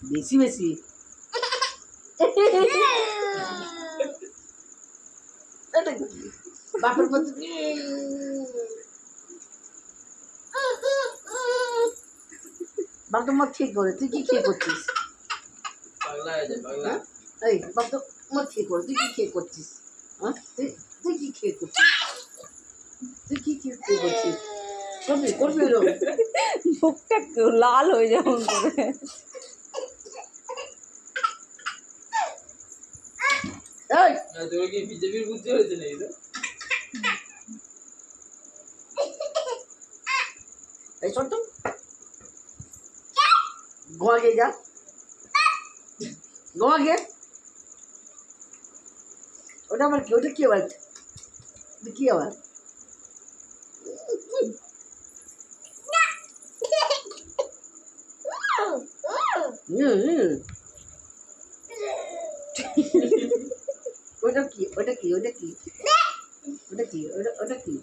বেশি বেশি বাপের মতো বাপ তো মত ঠিক করে তুই কি খেয়ে করছিস এই বাপ তো মত ঠিক করে তুই কি খেয়ে করছিস হ্যাঁ তুই কি খেয়ে করছিস তুই কি খেয়ে করছিস করবি করবি এরকম মুখটা লাল হয়ে যেমন করে এই তোর কি বিজেপির বুদ্ধি হয়েছে নাকি তো এই শোন তো গোয়া গিয়ে যা গোয়া গিয়ে ওটা আবার কি ওটা কি আবার কি আবার ওটা কি ওটা কি ওটা কি ওটা কি ওটা কি